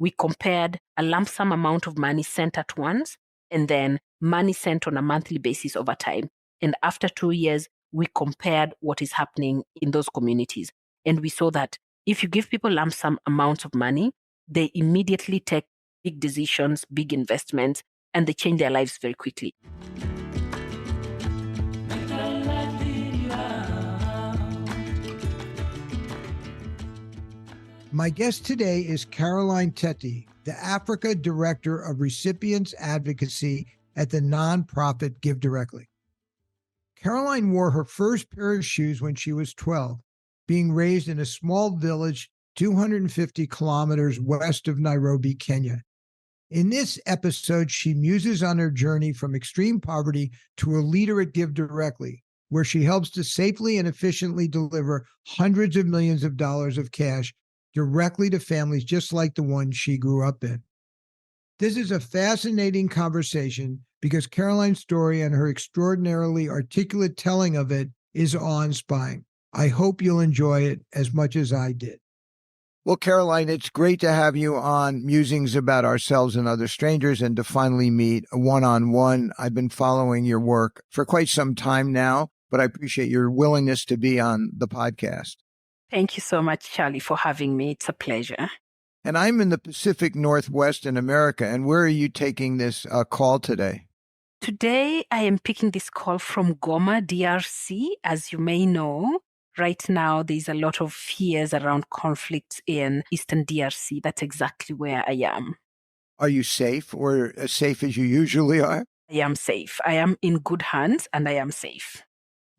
We compared a lump sum amount of money sent at once and then money sent on a monthly basis over time. And after 2 years, we compared what is happening in those communities. And we saw that if you give people lump sum amounts of money, they immediately take big decisions, big investments, and they change their lives very quickly. My guest today is Caroline Teti, the Africa Director of Recipients Advocacy at the nonprofit GiveDirectly. Caroline wore her first pair of shoes when she was 12, being raised in a small village 250 kilometers west of Nairobi, Kenya. In this episode, she muses on her journey from extreme poverty to a leader at GiveDirectly, where she helps to safely and efficiently deliver hundreds of millions of dollars of cash directly to families just like the one she grew up in. This is a fascinating conversation because Caroline's story and her extraordinarily articulate telling of it is awe-inspiring. I hope you'll enjoy it as much as I did. Well, Caroline, it's great to have you on Musings About Ourselves and Other Strangers and to finally meet one-on-one. I've been following your work for quite some time now, but I appreciate your willingness to be on the podcast. Thank you so much, Charlie, for having me. It's a pleasure. And I'm in the Pacific Northwest in America. And where are you taking this call today? Today, I am picking this call from Goma, DRC. As you may know, right now, there's a lot of fears around conflicts in Eastern DRC. That's exactly where I am. Are you safe or as safe as you usually are? I am safe. I am in good hands and I am safe.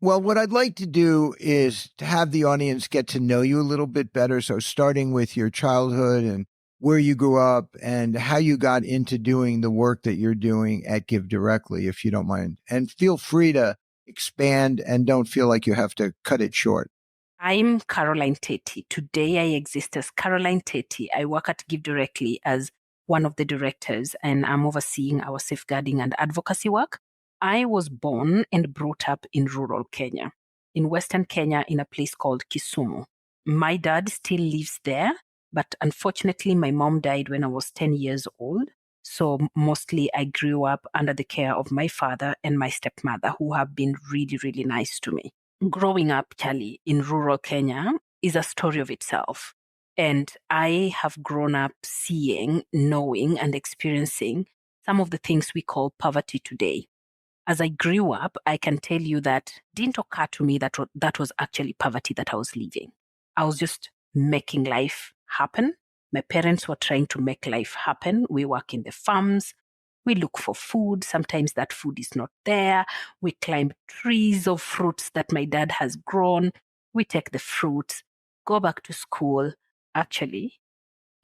Well, what I'd like to do is to have the audience get to know you a little bit better. So starting with your childhood and where you grew up and how you got into doing the work that you're doing at GiveDirectly, if you don't mind. And feel free to expand and don't feel like you have to cut it short. I'm Caroline Teti. Today I exist as Caroline Teti. I work at GiveDirectly as one of the directors and I'm overseeing our safeguarding and advocacy work. I was born and brought up in rural Kenya, in Western Kenya, in a place called Kisumu. My dad still lives there, but unfortunately, my mom died when I was 10 years old. So mostly I grew up under the care of my father and my stepmother, who have been really, really nice to me. Growing up, Charlie, in rural Kenya is a story of itself. And I have grown up seeing, knowing, and experiencing some of the things we call poverty today. As I grew up, I can tell you that it didn't occur to me that that was actually poverty that I was living. I was just making life happen. My parents were trying to make life happen. We work in the farms. We look for food. Sometimes that food is not there. We climb trees of fruits that my dad has grown. We take the fruits, go back to school. Actually,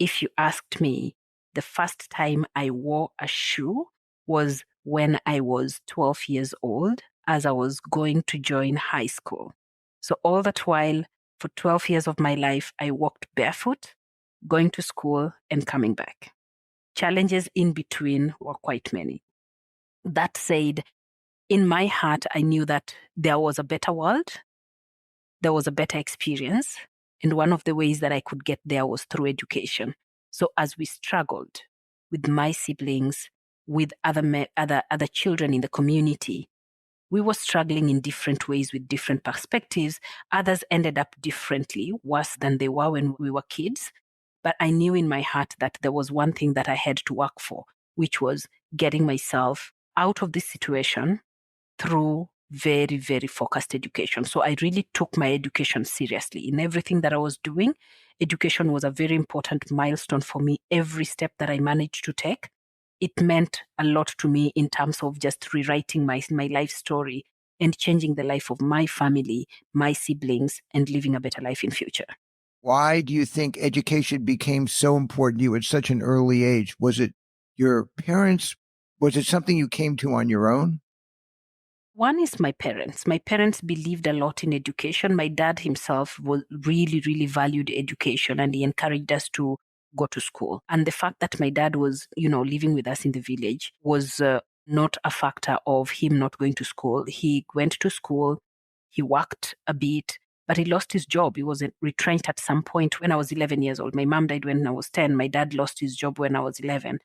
if you asked me, the first time I wore a shoe was when I was 12 years old, as I was going to join high school. So all that while, for 12 years of my life, I walked barefoot, going to school and coming back. Challenges in between were quite many. That said, in my heart, I knew that there was a better world, there was a better experience, and one of the ways that I could get there was through education. So as we struggled with my siblings, with other children in the community, we were struggling in different ways with different perspectives. Others ended up differently, worse than they were when we were kids. But I knew in my heart that there was one thing that I had to work for, which was getting myself out of this situation through very, very focused education. So I really took my education seriously. In everything that I was doing, education was a very important milestone for me. Every step that I managed to take, it meant a lot to me in terms of just rewriting my life story and changing the life of my family, my siblings, and living a better life in future. Why do you think education became so important to you at such an early age? Was it your parents? Was it something you came to on your own? One is my parents. My parents believed a lot in education. My dad himself was really, really valued education, and he encouraged us to go to school. And the fact that my dad was, living with us in the village was not a factor of him not going to school. He went to school, he worked a bit, but he lost his job. He was retrenched at some point when I was 11 years old. My mom died when I was 10. My dad lost his job when I was 11.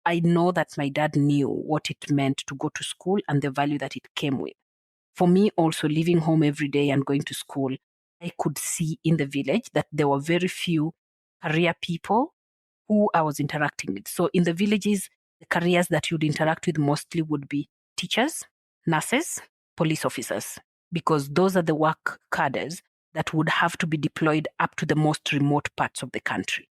I know that my dad knew what it meant to go to school and the value that it came with. For me, also leaving home every day and going to school, I could see in the village that there were very few career people who I was interacting with. So in the villages, the careers that you'd interact with mostly would be teachers, nurses, police officers, because those are the work cadres that would have to be deployed up to the most remote parts of the country.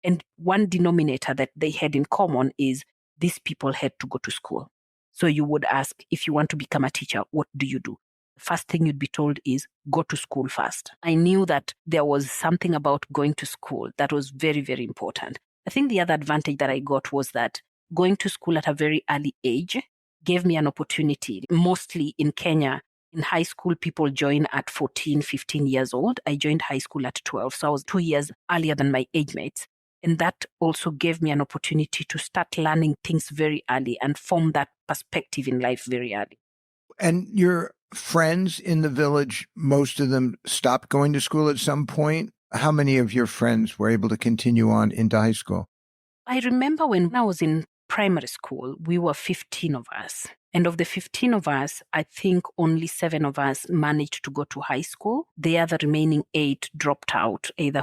And one denominator that they had in common is these people had to go to school. So you would ask, if you want to become a teacher, what do you do? The first thing you'd be told is go to school first. I knew that there was something about going to school that was very, very important. I think the other advantage that I got was that going to school at a very early age gave me an opportunity. Mostly in Kenya, in high school, people join at 14, 15 years old. I joined high school at 12, so I was 2 years earlier than my age mates. And that also gave me an opportunity to start learning things very early and form that perspective in life very early. And your friends in the village, most of them stopped going to school at some point. How many of your friends were able to continue on into high school? I remember when I was in primary school, we were 15 of us. And of the 15 of us, I think only 7 of us managed to go to high school. The other remaining 8 dropped out, either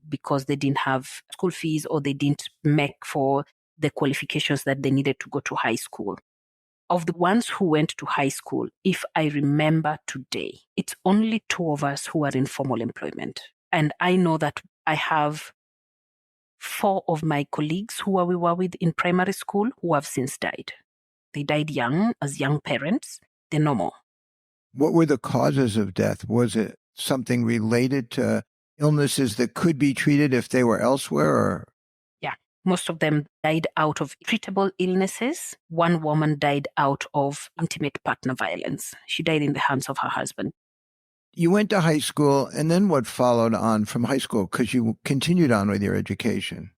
because they didn't have school fees or they didn't make for the qualifications that they needed to go to high school. Of the ones who went to high school, if I remember today, it's only 2 of us who are in formal employment. And I know that I have 4 of my colleagues who we were with in primary school who have since died. They died young, as young parents. They're no more. What were the causes of death? Was it something related to illnesses that could be treated if they were elsewhere? Or? Yeah, most of them died out of treatable illnesses. One woman died out of intimate partner violence. She died in the hands of her husband. You went to high school, and then what followed on from high school? Because you continued on with your education.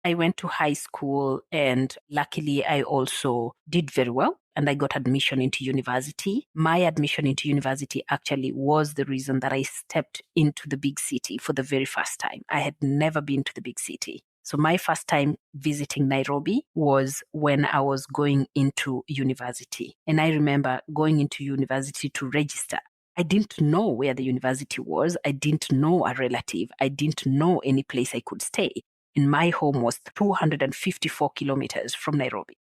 I went to high school, and luckily I also did very well, and I got admission into university. My admission into university actually was the reason that I stepped into the big city for the very first time. I had never been to the big city. So my first time visiting Nairobi was when I was going into university. And I remember going into university to register. I didn't know where the university was. I didn't know a relative. I didn't know any place I could stay. And my home was 254 kilometers from Nairobi.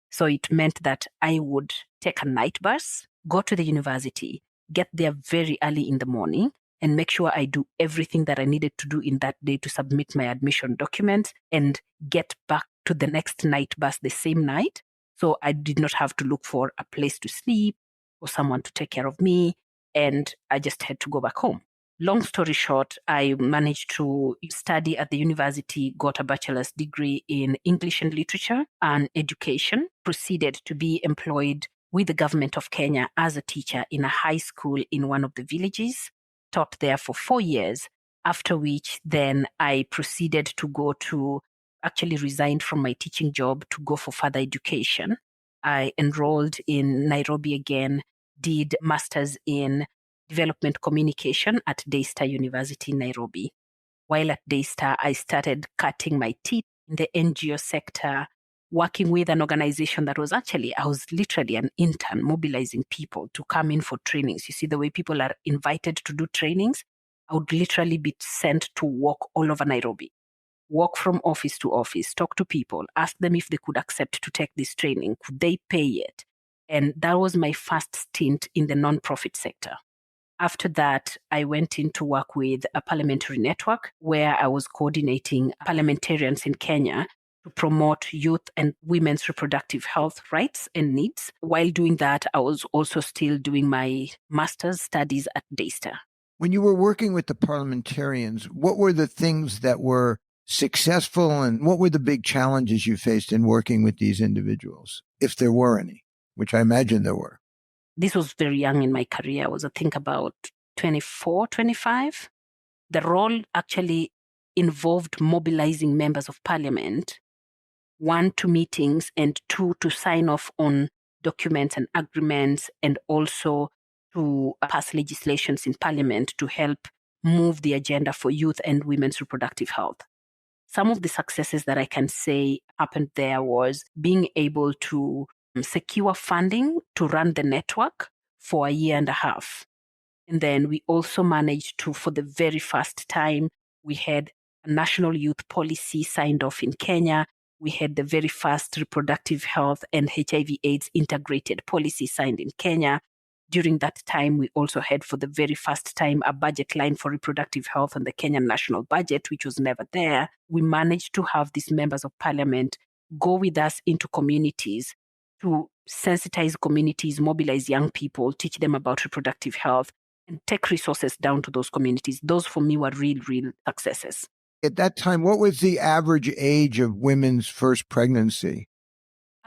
So it meant that I would take a night bus, go to the university, get there very early in the morning, and make sure I do everything that I needed to do in that day to submit my admission documents and get back to the next night bus the same night. So I did not have to look for a place to sleep or someone to take care of me. And I just had to go back home. Long story short, I managed to study at the university, got a bachelor's degree in English and literature and education, proceeded to be employed with the government of Kenya as a teacher in a high school in one of the villages, taught there for 4 years, after which then I proceeded to go to, actually resigned from my teaching job to go for further education. I enrolled in Nairobi again, did master's in development communication at Daystar University in Nairobi. While at Daystar, I started cutting my teeth in the NGO sector, working with an organization that was actually, I was literally an intern mobilizing people to come in for trainings. You see, the way people are invited to do trainings, I would literally be sent to walk all over Nairobi, walk from office to office, talk to people, ask them if they could accept to take this training, could they pay it? And that was my first stint in the nonprofit sector. After that, I went in to work with a parliamentary network where I was coordinating parliamentarians in Kenya to promote youth and women's reproductive health rights and needs. While doing that, I was also still doing my master's studies at Daystar. When you were working with the parliamentarians, what were the things that were successful and what were the big challenges you faced in working with these individuals, if there were any, which I imagine there were? This was very young in my career. I was, I think, about 24, 25. The role actually involved mobilizing members of parliament, 1, to meetings, and 2, to sign off on documents and agreements, and also to pass legislations in parliament to help move the agenda for youth and women's reproductive health. Some of the successes that I can say happened there was being able to secure funding to run the network for a year and a half. And then we also managed to, for the very first time, we had a national youth policy signed off in Kenya. We had the very first reproductive health and HIV/AIDS integrated policy signed in Kenya. During that time, we also had for the very first time a budget line for reproductive health on the Kenyan national budget, which was never there. We managed to have these members of parliament go with us into communities to sensitize communities, mobilize young people, teach them about reproductive health, and take resources down to those communities. Those for me were real successes. At that time, what was the average age of women's first pregnancy?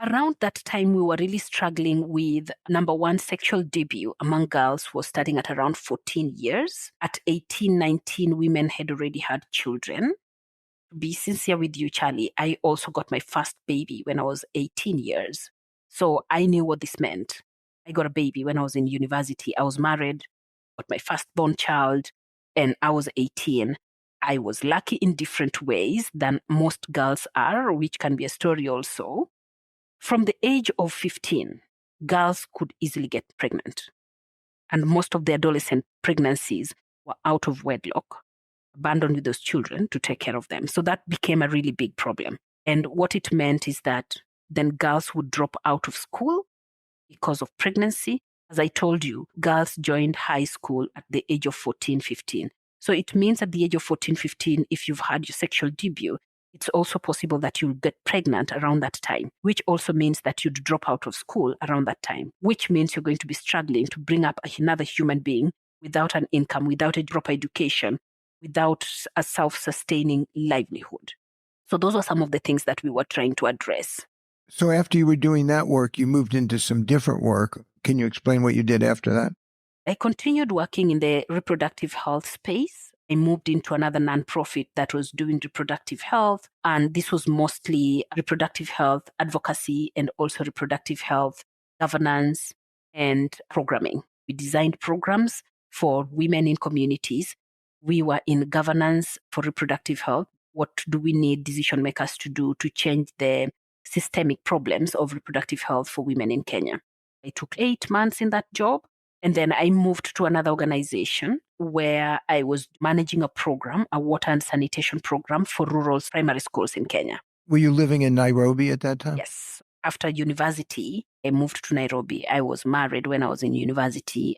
Around that time, we were really struggling with, number one, sexual debut among girls was starting at around 14 years. At 18, 19, women had already had children. To be sincere with you, Charlie, I also got my first baby when I was 18 years. So I knew what this meant. I got a baby when I was in university. I was married, got my firstborn child, and I was 18. I was lucky in different ways than most girls are, which can be a story also. From the age of 15, girls could easily get pregnant. And most of the adolescent pregnancies were out of wedlock, abandoned with those children to take care of them. So that became a really big problem. And what it meant is that then girls would drop out of school because of pregnancy. As I told you, girls joined high school at the age of 14, 15. So it means at the age of 14, 15, if you've had your sexual debut, it's also possible that you'll get pregnant around that time, which also means that you'd drop out of school around that time, which means you're going to be struggling to bring up another human being without an income, without a proper education, without a self-sustaining livelihood. So those were some of the things that we were trying to address. So after you were doing that work, you moved into some different work. Can you explain what you did after that? I continued working in the reproductive health space. I moved into another nonprofit that was doing reproductive health, and this was mostly reproductive health advocacy and also reproductive health governance and programming. We designed programs for women in communities. We were in governance for reproductive health. What do we need decision makers to do to change the systemic problems of reproductive health for women in Kenya? I took 8 months in that job. And then I moved to another organization where I was managing a program, a water and sanitation program for rural primary schools in Kenya. Were you living in Nairobi at that time? Yes. After university, I moved to Nairobi. I was married when I was in university.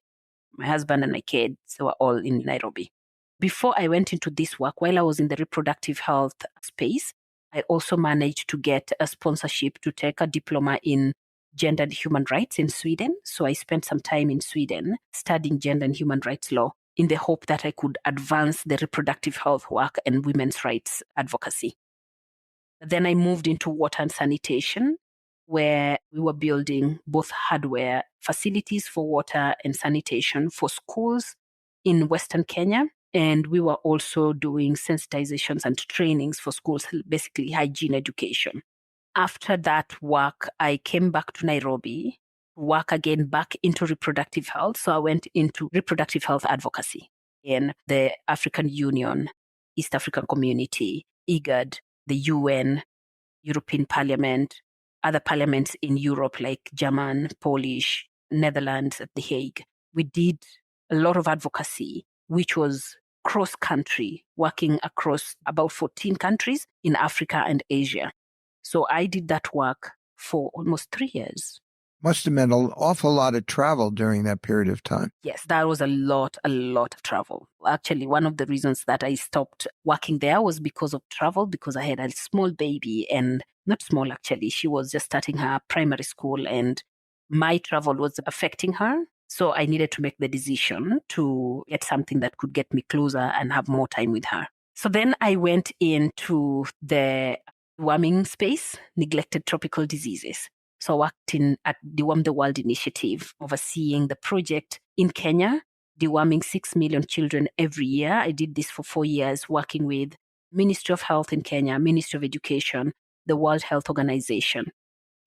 My husband and my kids were all in Nairobi. Before I went into this work, while I was in the reproductive health space, I also managed to get a sponsorship to take a diploma in gender and human rights in Sweden. So I spent some time in Sweden studying gender and human rights law in the hope that I could advance the reproductive health work and women's rights advocacy. Then I moved into water and sanitation, where we were building both hardware facilities for water and sanitation for schools in Western Kenya. And we were also doing sensitizations and trainings for schools, basically hygiene education. After that work, I came back to Nairobi, work again back into reproductive health. So I went into reproductive health advocacy in the African Union, East African Community, IGAD, the UN, European Parliament, other parliaments in Europe like German, Polish, Netherlands at The Hague. We did a lot of advocacy, which was cross-country, working across about 14 countries in Africa and Asia. So I did that work for almost 3 years. Must have meant an awful lot of travel during that period of time. Yes, that was a lot of travel. Actually, one of the reasons that I stopped working there was because of travel, because I had a small baby, and not small actually, she was just starting her primary school and my travel was affecting her. So I needed to make the decision to get something that could get me closer and have more time with her. So then I went into the deworming space, neglected tropical diseases. So I worked at Deworm the World Initiative, overseeing the project in Kenya, deworming 6 million children every year. I did this for 4 years, working with Ministry of Health in Kenya, Ministry of Education, the World Health Organization.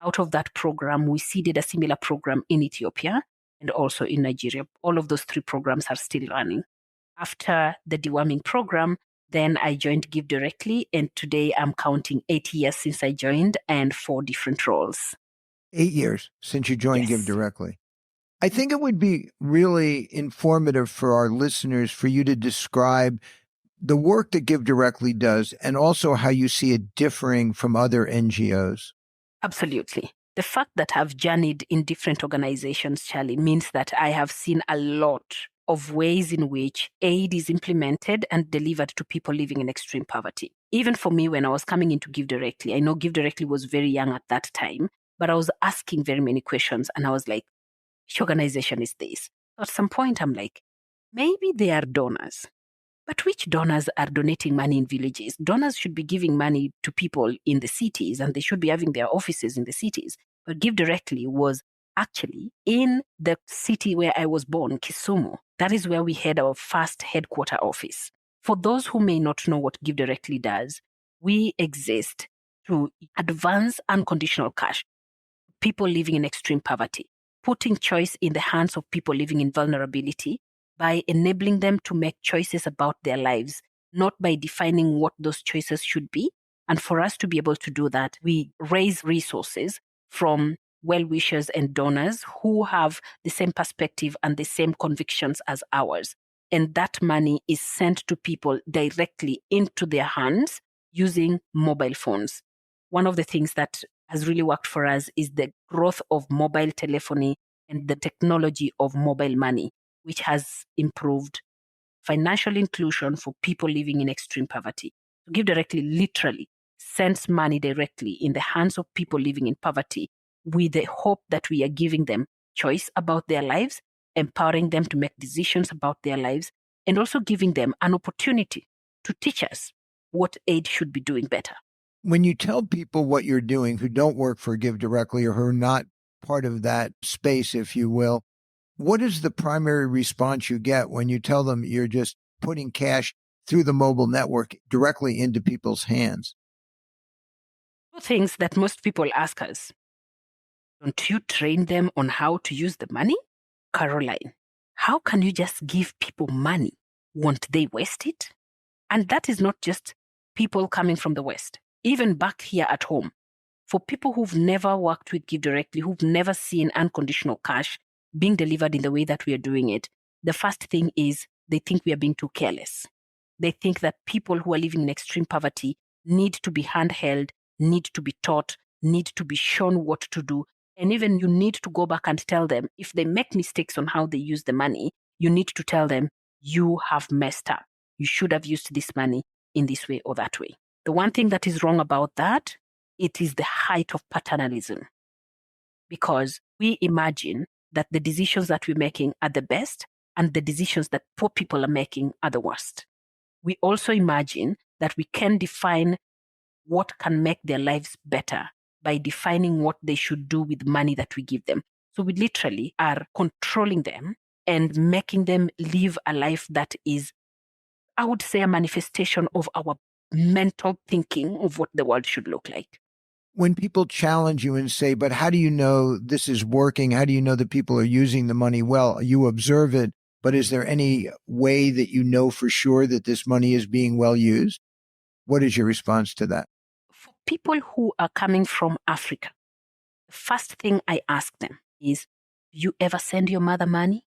Out of that program, we seeded a similar program in Ethiopia and also in Nigeria. All of those 3 programs are still running. After the deworming program, then I joined GiveDirectly, and today I'm counting 8 years since I joined and 4 different roles. 8 years since you joined Yes. GiveDirectly. I think it would be really informative for our listeners for you to describe the work that GiveDirectly does and also how you see it differing from other NGOs. Absolutely. The fact that I've journeyed in different organizations, Charlie, means that I have seen a lot of ways in which aid is implemented and delivered to people living in extreme poverty. Even for me, when I was coming into GiveDirectly, I know GiveDirectly was very young at that time, but I was asking very many questions and I was like, which organization is this? At some point, I'm like, maybe they are donors. But which donors are donating money in villages? Donors should be giving money to people in the cities and they should be having their offices in the cities. But GiveDirectly was actually in the city where I was born, Kisumu. That is where we had our first headquarter office. For those who may not know what GiveDirectly does, we exist to advance unconditional cash, people living in extreme poverty, putting choice in the hands of people living in vulnerability by enabling them to make choices about their lives, not by defining what those choices should be. And for us to be able to do that, we raise resources from well-wishers and donors who have the same perspective and the same convictions as ours. And that money is sent to people directly into their hands using mobile phones. One of the things that has really worked for us is the growth of mobile telephony and the technology of mobile money, which has improved financial inclusion for people living in extreme poverty. GiveDirectly literally sends money directly in the hands of people living in poverty with the hope that we are giving them choice about their lives, empowering them to make decisions about their lives, and also giving them an opportunity to teach us what aid should be doing better. When you tell people what you're doing who don't work for GiveDirectly or who are not part of that space, if you will, what is the primary response you get when you tell them you're just putting cash through the mobile network directly into people's hands? Two things that most people ask us. Don't you train them on how to use the money? Caroline, how can you just give people money? Won't they waste it? And that is not just people coming from the West, even back here at home. For people who've never worked with GiveDirectly, who've never seen unconditional cash being delivered in the way that we are doing it, the first thing is they think we are being too careless. They think that people who are living in extreme poverty need to be handheld, need to be taught, need to be shown what to do. And even you need to go back and tell them if they make mistakes on how they use the money, you need to tell them you have messed up. You should have used this money in this way or that way. The one thing that is wrong about that, it is the height of paternalism. Because we imagine that the decisions that we're making are the best and the decisions that poor people are making are the worst. We also imagine that we can define what can make their lives better by defining what they should do with money that we give them. So we literally are controlling them and making them live a life that is, I would say, a manifestation of our mental thinking of what the world should look like. When people challenge you and say, but how do you know this is working? How do you know that people are using the money well? You observe it, but is there any way that you know for sure that this money is being well used? What is your response to that? For people who are coming from Africa, the first thing I ask them is, do you ever send your mother money?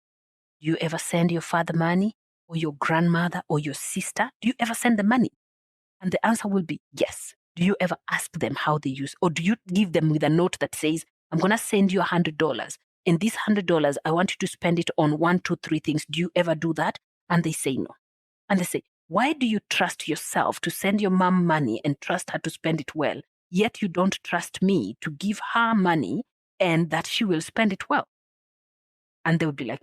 Do you ever send your father money? Or your grandmother or your sister? Do you ever send them money? And the answer will be yes. Do you ever ask them how they use? Or do you give them with a note that says, I'm going to send you $100. And this $100, I want you to spend it on 1, 2, 3 things. Do you ever do that? And they say no. And they say, why do you trust yourself to send your mom money and trust her to spend it well, yet you don't trust me to give her money and that she will spend it well? And they would be like,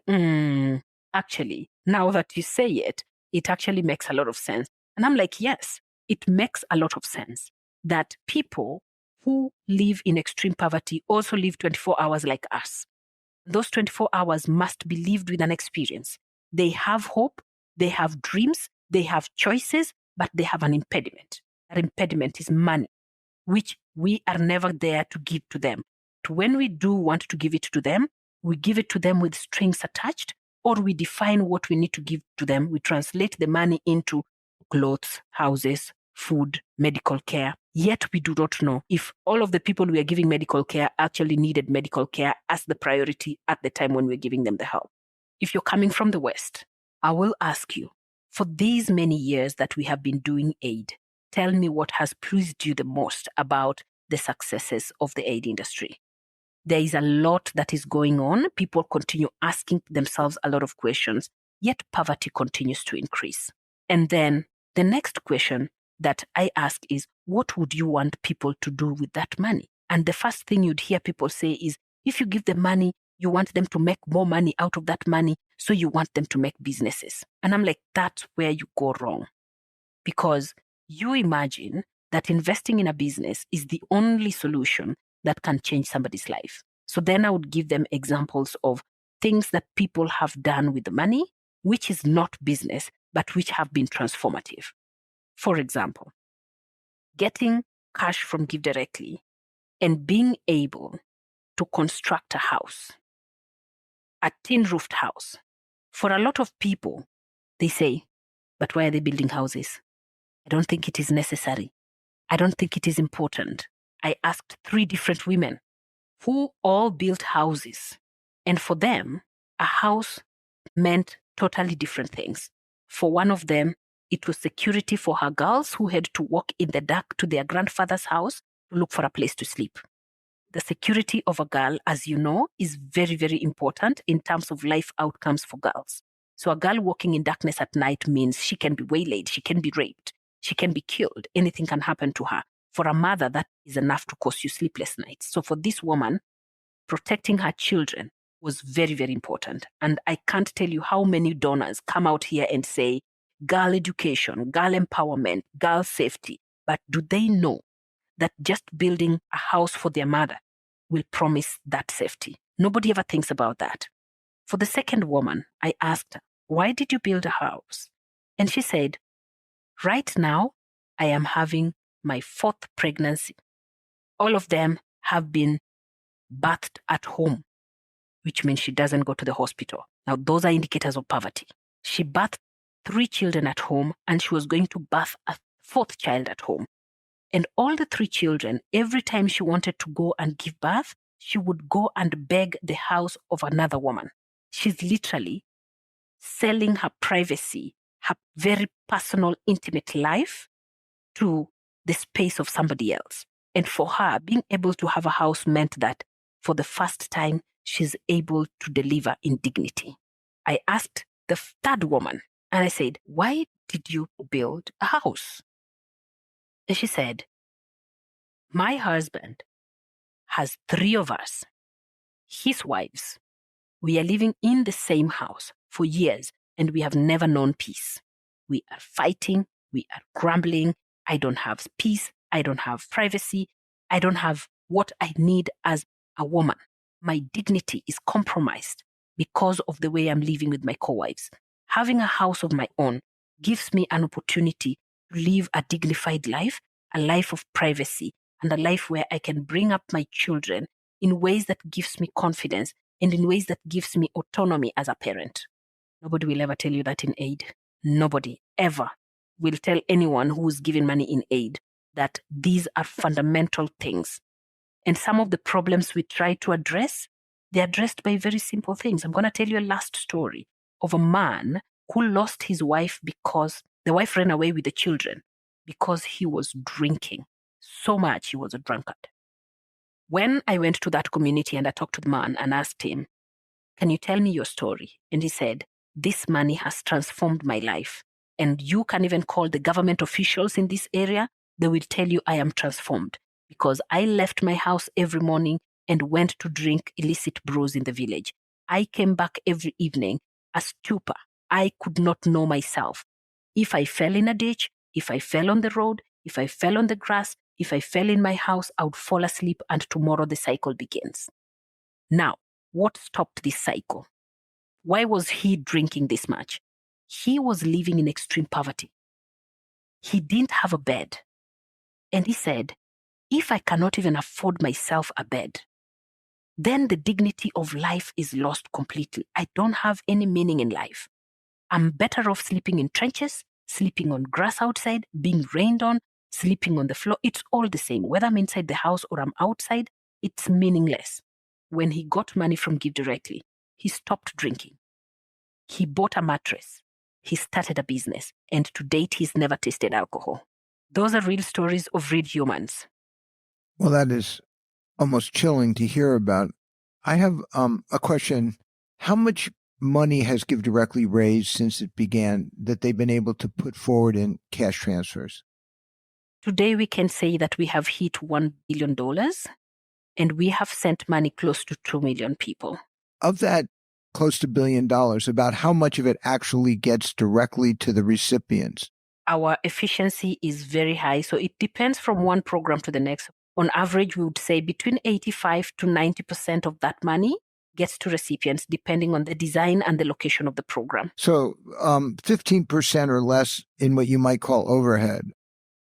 actually, now that you say it, it actually makes a lot of sense. And I'm like, yes, it makes a lot of sense that people who live in extreme poverty also live 24 hours like us. Those 24 hours must be lived with an experience. They have hope, they have dreams, they have choices, but they have an impediment. That impediment is money, which we are never there to give to them. When we do want to give it to them, we give it to them with strings attached, or we define what we need to give to them. We translate the money into clothes, houses, food, medical care. Yet we do not know if all of the people we are giving medical care actually needed medical care as the priority at the time when we're giving them the help. If you're coming from the West, I will ask you, for these many years that we have been doing aid, tell me what has pleased you the most about the successes of the aid industry. There is a lot that is going on. People continue asking themselves a lot of questions, yet poverty continues to increase. And then the next question that I ask is, what would you want people to do with that money? And the first thing you'd hear people say is, if you give them money, you want them to make more money out of that money, so you want them to make businesses. And I'm like, that's where you go wrong. Because you imagine that investing in a business is the only solution that can change somebody's life. So then I would give them examples of things that people have done with the money, which is not business, but which have been transformative. For example, getting cash from GiveDirectly and being able to construct a house, a tin-roofed house. For a lot of people, they say, but why are they building houses? I don't think it is necessary. I don't think it is important. I asked 3 different women who all built houses. And for them, a house meant totally different things. For one of them, it was security for her girls who had to walk in the dark to their grandfather's house to look for a place to sleep. The security of a girl, as you know, is very, very important in terms of life outcomes for girls. So a girl walking in darkness at night means she can be waylaid, she can be raped, she can be killed, anything can happen to her. For a mother, that is enough to cause you sleepless nights. So for this woman, protecting her children was very, very important. And I can't tell you how many donors come out here and say, girl education, girl empowerment, girl safety. But do they know that just building a house for their mother will promise that safety? Nobody ever thinks about that. For the second woman, I asked her, why did you build a house? And she said, right now, I am having my 4th pregnancy. All of them have been birthed at home, which means she doesn't go to the hospital. Now, those are indicators of poverty. She birthed 3 children at home, and she was going to birth a 4th child at home. And all the 3 children, every time she wanted to go and give birth, she would go and beg the house of another woman. She's literally selling her privacy, her very personal, intimate life to the space of somebody else. And for her, being able to have a house meant that for the first time, she's able to deliver in dignity. I asked the 3rd woman, and I said, why did you build a house? And she said, my husband has 3 of us, his wives. We are living in the same house for years, and we have never known peace. We are fighting, we are grumbling. I don't have peace, I don't have privacy, I don't have what I need as a woman. My dignity is compromised because of the way I'm living with my co-wives. Having a house of my own gives me an opportunity to live a dignified life, a life of privacy, and a life where I can bring up my children in ways that gives me confidence and in ways that gives me autonomy as a parent. Nobody will ever tell you that in aid. Nobody ever will tell anyone who is giving money in aid that these are fundamental things. And some of the problems we try to address, they're addressed by very simple things. I'm going to tell you a last story of a man who lost his wife because the wife ran away with the children because he was drinking so much he was a drunkard. When I went to that community and I talked to the man and asked him, can you tell me your story? And he said, this money has transformed my life. And you can even call the government officials in this area. They will tell you I am transformed because I left my house every morning and went to drink illicit brews in the village. I came back every evening a stupor. I could not know myself. If I fell in a ditch, if I fell on the road, if I fell on the grass, if I fell in my house, I would fall asleep and tomorrow the cycle begins. Now, what stopped this cycle? Why was he drinking this much? He was living in extreme poverty. He didn't have a bed. And he said, if I cannot even afford myself a bed, then the dignity of life is lost completely. I don't have any meaning in life. I'm better off sleeping in trenches, sleeping on grass outside, being rained on, sleeping on the floor. It's all the same. Whether I'm inside the house or I'm outside, it's meaningless. When he got money from GiveDirectly, he stopped drinking. He bought a mattress. He started a business. And to date, he's never tasted alcohol. Those are real stories of real humans. Well, that is almost chilling to hear about. I have a question. How much money has GiveDirectly raised since it began that they've been able to put forward in cash transfers? Today, we can say that we have hit $1 billion and we have sent money close to 2 million people. Of that close to $1 billion, about how much of it actually gets directly to the recipients? Our efficiency is very high, so it depends from one program to the next. On average, we would say between 85 to 90% of that money gets to recipients, depending on the design and the location of the program. So 15% or less in what you might call overhead.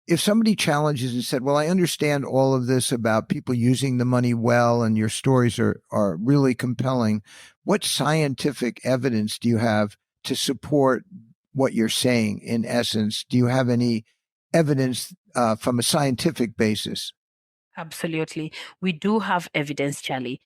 If somebody challenges and said, well, I understand all of this about people using the money well, and your stories are really compelling, what scientific evidence do you have to support what you're saying? In essence, do you have any evidence from a scientific basis? Absolutely. We do have evidence, Charlie.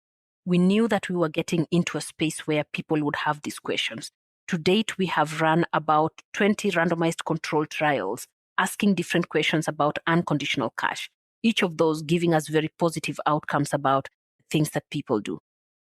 We knew that we were getting into a space where people would have these questions. To date, we have run about 20 randomized control trials asking different questions about unconditional cash, each of those giving us very positive outcomes about things that people do.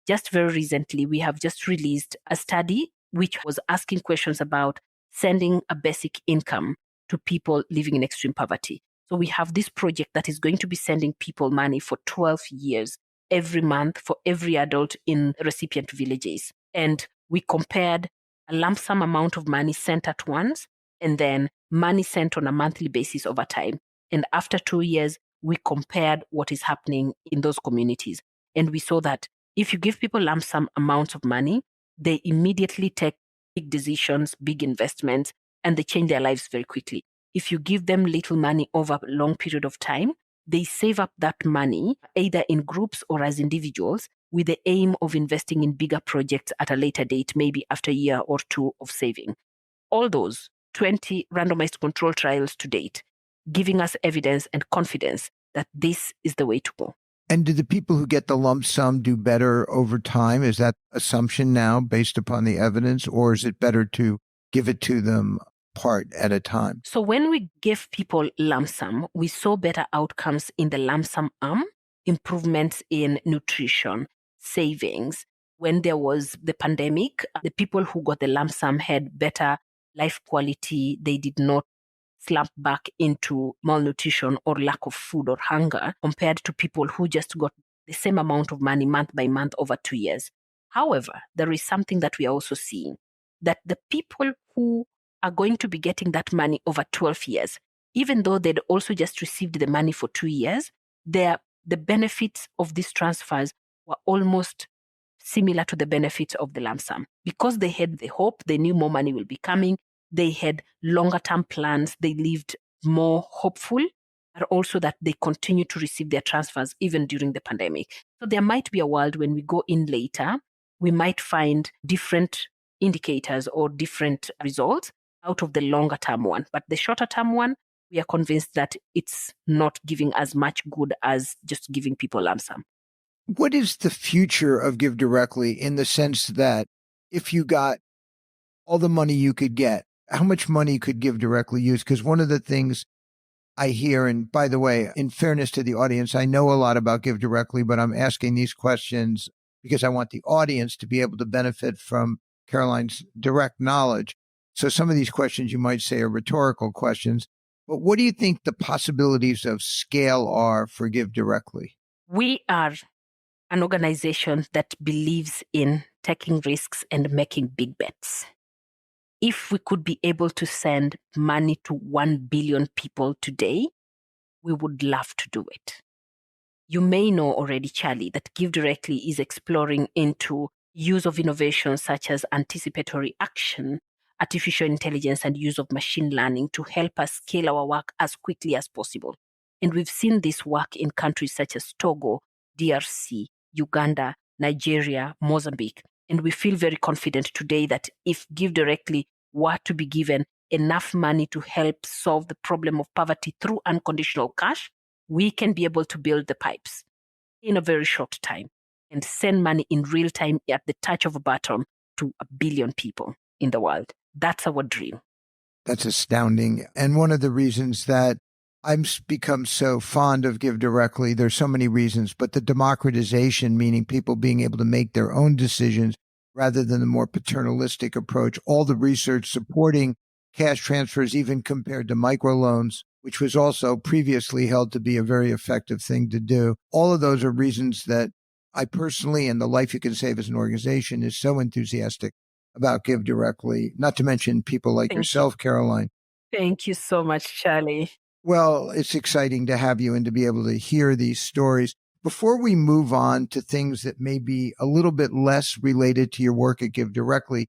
Just very recently, we have just released a study which was asking questions about sending a basic income to people living in extreme poverty. So we have this project that is going to be sending people money for 12 years, every month for every adult in recipient villages. And we compared a lump sum amount of money sent at once and then money sent on a monthly basis over time. And after 2 years, we compared what is happening in those communities. And we saw that if you give people lump sum amounts of money, they immediately take big decisions, big investments, and they change their lives very quickly. If you give them little money over a long period of time, they save up that money either in groups or as individuals with the aim of investing in bigger projects at a later date, maybe after a year or two of saving. All those 20 randomized control trials to date, giving us evidence and confidence that this is the way to go. And do the people who get the lump sum do better over time? Is that assumption now based upon the evidence, or is it better to give it to them part at a time? So when we gave people lump sum, we saw better outcomes in the lump sum arm, improvements in nutrition, savings. When there was the pandemic, the people who got the lump sum had better life quality. They did not slump back into malnutrition or lack of food or hunger compared to people who just got the same amount of money month by month over 2 years. However, there is something that we are also seeing, that the people who are going to be getting that money over 12 years, even though they'd also just received the money for 2 years, the benefits of these transfers were almost similar to the benefits of the lump sum. Because they had the hope, they knew more money will be coming, they had longer term plans, they lived more hopeful, but also that they continue to receive their transfers even during the pandemic. So there might be a world when we go in later, we might find different indicators or different results out of the longer term one. But the shorter term one, we are convinced that it's not giving as much good as just giving people lump sum. What is the future of GiveDirectly in the sense that if you got all the money you could get, how much money could GiveDirectly use? Because one of the things I hear, and by the way, in fairness to the audience, I know a lot about GiveDirectly, but I'm asking these questions because I want the audience to be able to benefit from Caroline's direct knowledge. So some of these questions you might say are rhetorical questions, but what do you think the possibilities of scale are for GiveDirectly? We are an organization that believes in taking risks and making big bets. If we could be able to send money to 1 billion people today, we would love to do it. You may know already, Charlie, that GiveDirectly is exploring into use of innovations such as anticipatory action, artificial intelligence, and use of machine learning to help us scale our work as quickly as possible. And we've seen this work in countries such as Togo, DRC, Uganda, Nigeria, Mozambique. And we feel very confident today that if GiveDirectly were to be given enough money to help solve the problem of poverty through unconditional cash, we can be able to build the pipes in a very short time and send money in real time at the touch of a button to 1 billion people in the world. That's our dream. That's astounding. And one of the reasons that I've become so fond of GiveDirectly, there's so many reasons, but the democratization, meaning people being able to make their own decisions rather than the more paternalistic approach, all the research supporting cash transfers, even compared to microloans, which was also previously held to be a very effective thing to do. All of those are reasons that I personally, and the Life You Can Save as an organization, is so enthusiastic about GiveDirectly, not to mention people like yourself, Caroline. Thank you so much, Charlie. Well, it's exciting to have you and to be able to hear these stories. Before we move on to things that may be a little bit less related to your work at GiveDirectly,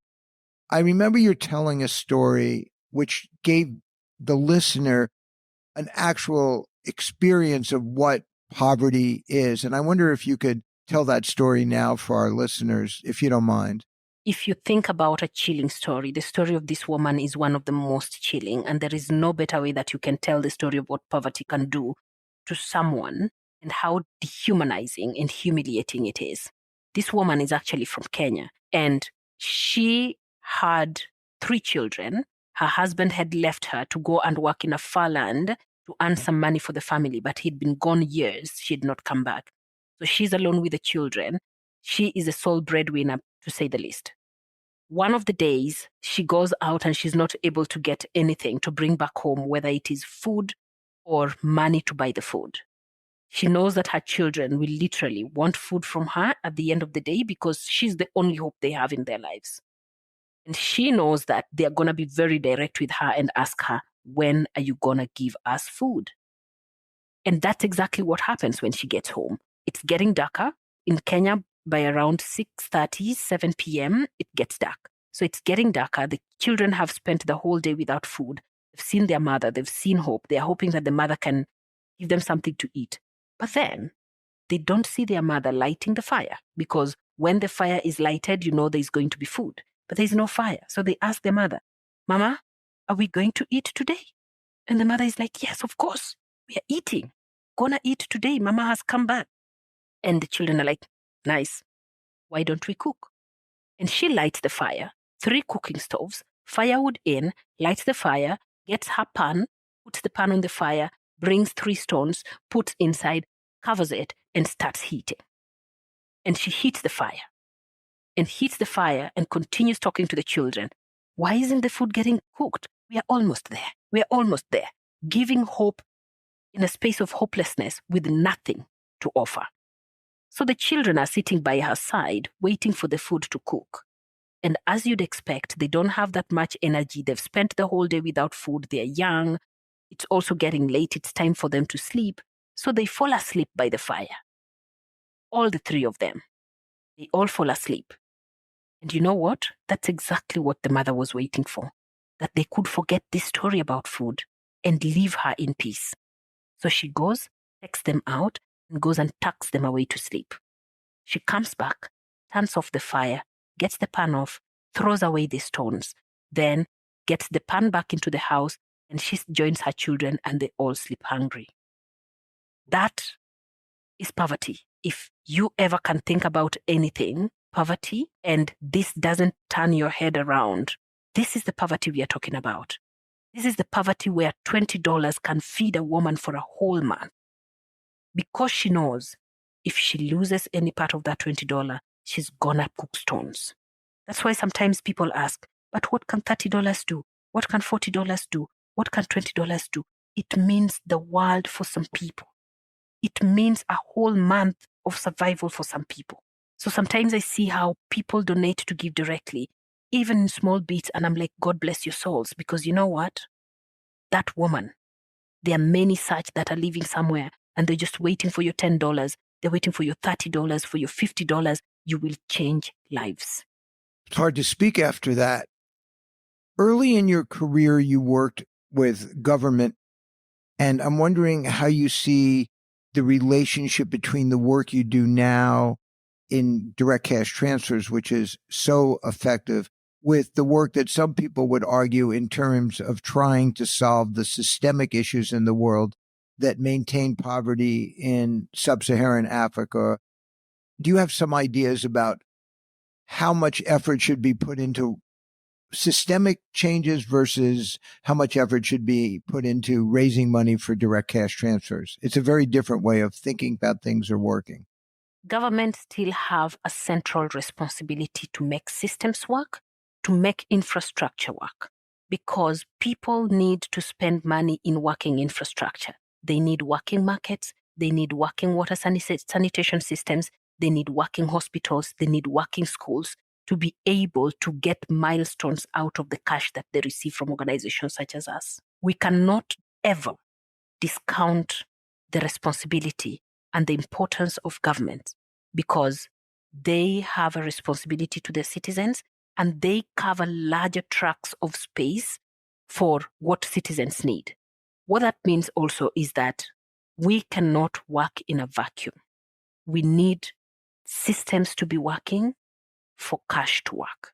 I remember you're telling a story which gave the listener an actual experience of what poverty is. And I wonder if you could tell that story now for our listeners, if you don't mind. If you think about a chilling story, the story of this woman is one of the most chilling, and there is no better way that you can tell the story of what poverty can do to someone and how dehumanizing and humiliating it is. This woman is actually from Kenya, and she had 3 children. Her husband had left her to go and work in a far land to earn some money for the family, but he'd been gone years. She'd not come back. So she's alone with the children. She is a sole breadwinner, to say the least. One of the days, she goes out and she's not able to get anything to bring back home, whether it is food or money to buy the food. She knows that her children will literally want food from her at the end of the day because she's the only hope they have in their lives. And she knows that they're going to be very direct with her and ask her, when are you going to give us food? And that's exactly what happens when she gets home. It's getting darker. In Kenya, by around 6:30, 7 p.m., it gets dark. So it's getting darker. The children have spent the whole day without food. They've seen their mother. They've seen hope. They're hoping that the mother can give them something to eat. But then they don't see their mother lighting the fire, because when the fire is lighted, you know there's going to be food. But there's no fire. So they ask their mother, Mama, are we going to eat today? And the mother is like, yes, of course. We are eating. Gonna eat today. Mama has come back. And the children are like, nice. Why don't we cook? And she lights the fire, 3 cooking stoves, firewood in, lights the fire, gets her pan, puts the pan on the fire, brings 3 stones, puts inside, covers it, and starts heating. And she heats the fire and continues talking to the children. Why isn't the food getting cooked? We are almost there. We are almost there. Giving hope in a space of hopelessness with nothing to offer. So the children are sitting by her side, waiting for the food to cook. And as you'd expect, they don't have that much energy. They've spent the whole day without food. They're young. It's also getting late. It's time for them to sleep. So they fall asleep by the fire. All the 3 of them. They all fall asleep. And you know what? That's exactly what the mother was waiting for. That they could forget this story about food and leave her in peace. So she goes, takes them out, and goes and tucks them away to sleep. She comes back, turns off the fire, gets the pan off, throws away the stones, then gets the pan back into the house, and she joins her children, and they all sleep hungry. That is poverty. If you ever can think about anything, poverty, and this doesn't turn your head around, this is the poverty we are talking about. This is the poverty where $20 can feed a woman for a whole month. Because she knows if she loses any part of that $20, she's gonna cook stones. That's why sometimes people ask, but what can $30 do? What can $40 do? What can $20 do? It means the world for some people. It means a whole month of survival for some people. So sometimes I see how people donate to GiveDirectly, even in small bits, and I'm like, God bless your souls, because you know what? That woman, there are many such that are living somewhere, and they're just waiting for your $10. They're waiting for your $30, for your $50. You will change lives. It's hard to speak after that. Early in your career, you worked with government, and I'm wondering how you see the relationship between the work you do now in direct cash transfers, which is so effective, with the work that some people would argue in terms of trying to solve the systemic issues in the world that maintain poverty in sub-Saharan Africa. Do you have some ideas about how much effort should be put into systemic changes versus how much effort should be put into raising money for direct cash transfers? It's a very different way of thinking about things or working. Governments still have a central responsibility to make systems work, to make infrastructure work, because people need to spend money in working infrastructure. They need working markets, they need working water sanitation systems, they need working hospitals, they need working schools to be able to get milestones out of the cash that they receive from organizations such as us. We cannot ever discount the responsibility and the importance of government, because they have a responsibility to their citizens and they cover larger tracts of space for what citizens need. What that means also is that we cannot work in a vacuum. We need systems to be working for cash to work.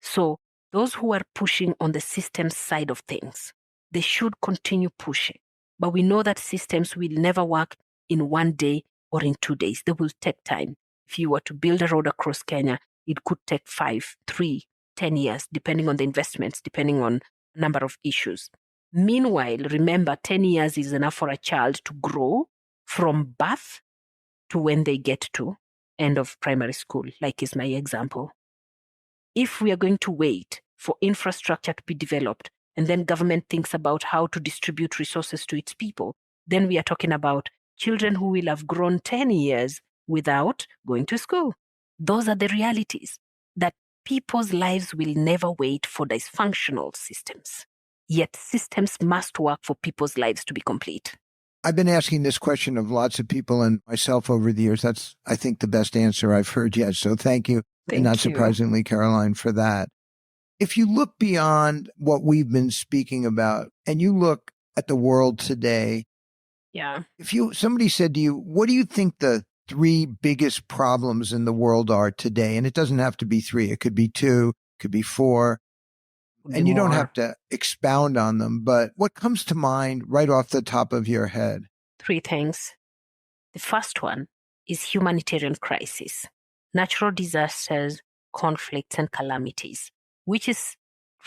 So those who are pushing on the systems side of things, they should continue pushing. But we know that systems will never work in 1 day or in 2 days. They will take time. If you were to build a road across Kenya, it could take 5, 3, 10 years, depending on the investments, depending on a number of issues. Meanwhile, remember, 10 years is enough for a child to grow from birth to when they get to end of primary school, like is my example. If we are going to wait for infrastructure to be developed and then government thinks about how to distribute resources to its people, then we are talking about children who will have grown 10 years without going to school. Those are the realities, that people's lives will never wait for dysfunctional systems. Yet systems must work for people's lives to be complete. I've been asking this question of lots of people and myself over the years. That's, I think, the best answer I've heard yet. So thank you. And not surprisingly, Caroline, for that. If you look beyond what we've been speaking about and you look at the world today, if somebody said to you, what do you think the 3 biggest problems in the world are today? And it doesn't have to be 3. It could be 2, it could be 4. And you don't have to expound on them, but what comes to mind right off the top of your head? 3 things. The first one is humanitarian crisis, natural disasters, conflicts, and calamities, which is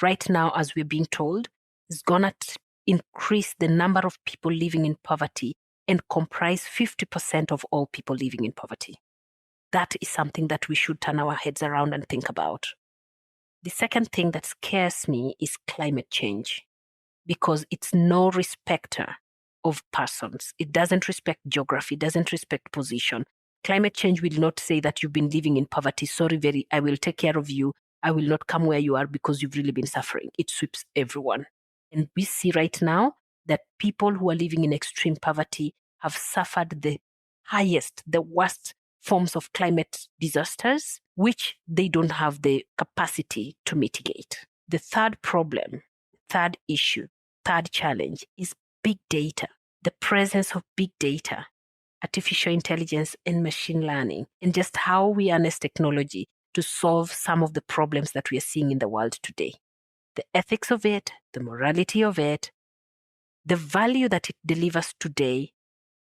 right now, as we're being told, is going to increase the number of people living in poverty and comprise 50% of all people living in poverty. That is something that we should turn our heads around and think about. The second thing that scares me is climate change, because it's no respecter of persons. It doesn't respect geography, doesn't respect position. Climate change will not say that you've been living in poverty. Sorry, I will take care of you. I will not come where you are because you've really been suffering. It sweeps everyone. And we see right now that people who are living in extreme poverty have suffered the highest, the worst forms of climate disasters, which they don't have the capacity to mitigate. The third problem, third issue, third challenge is big data, the presence of big data, artificial intelligence and machine learning, and just how we harness technology to solve some of the problems that we are seeing in the world today. The ethics of it, the morality of it, the value that it delivers today,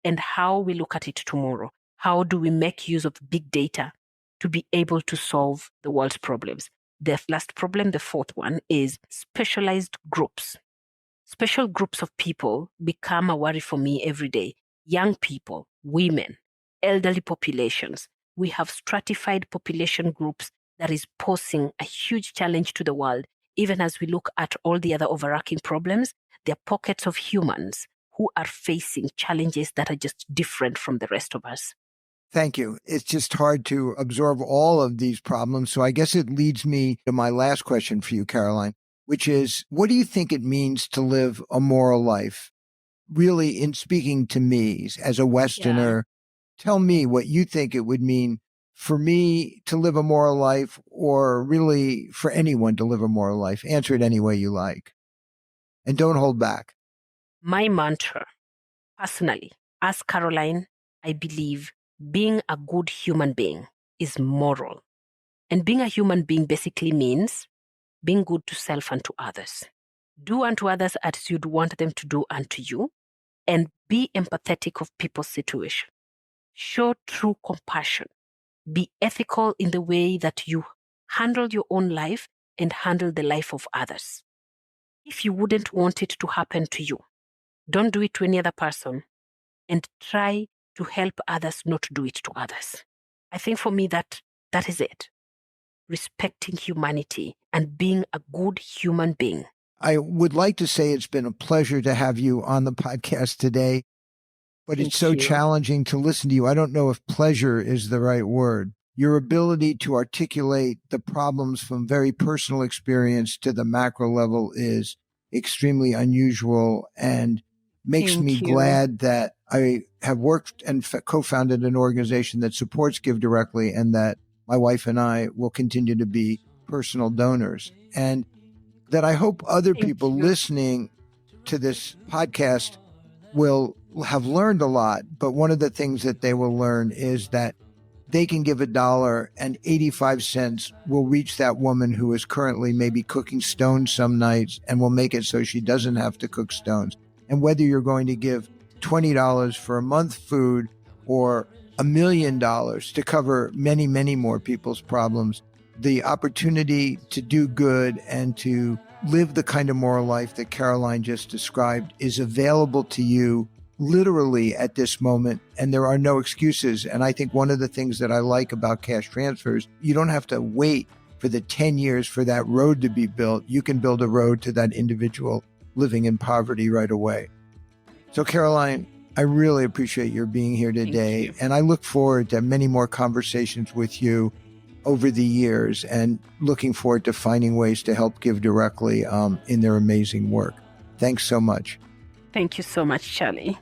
and how we look at it tomorrow. How do we make use of big data to be able to solve the world's problems? The last problem, the fourth one, is specialized groups. Special groups of people become a worry for me every day. Young people, women, elderly populations. We have stratified population groups that is posing a huge challenge to the world. Even as we look at all the other overarching problems, there are pockets of humans who are facing challenges that are just different from the rest of us. Thank you. It's just hard to absorb all of these problems. So I guess it leads me to my last question for you, Caroline, which is, what do you think it means to live a moral life? Really, in speaking to me as a Westerner, tell me what you think it would mean for me to live a moral life, or really for anyone to live a moral life. Answer it any way you like. And don't hold back. My mantra, personally, as Caroline, I believe being a good human being is moral. And being a human being basically means being good to self and to others. Do unto others as you'd want them to do unto you, and be empathetic of people's situation. Show true compassion. Be ethical in the way that you handle your own life and handle the life of others. If you wouldn't want it to happen to you, don't do it to any other person, and try to help others not do it to others. I think for me that is it. Respecting humanity and being a good human being. I would like to say it's been a pleasure to have you on the podcast today, but it's so challenging to listen to you. I don't know if pleasure is the right word. Your ability to articulate the problems from very personal experience to the macro level is extremely unusual and makes me glad that I have worked and co-founded an organization that supports GiveDirectly, and that my wife and I will continue to be personal donors. And that I hope other people listening to this podcast will have learned a lot. But one of the things that they will learn is that they can give $1 and 85 cents will reach that woman who is currently maybe cooking stones some nights, and will make it so she doesn't have to cook stones. And whether you're going to give $20 for a month food or $1 million to cover many, many more people's problems, the opportunity to do good and to live the kind of moral life that Caroline just described is available to you literally at this moment, and there are no excuses. And I think one of the things that I like about cash transfers, you don't have to wait for the 10 years for that road to be built. You can build a road to that individual living in poverty right away. So Caroline, I really appreciate your being here today, and I look forward to many more conversations with you over the years, and looking forward to finding ways to help GiveDirectly in their amazing work. Thanks so much. Thank you so much, Charlie.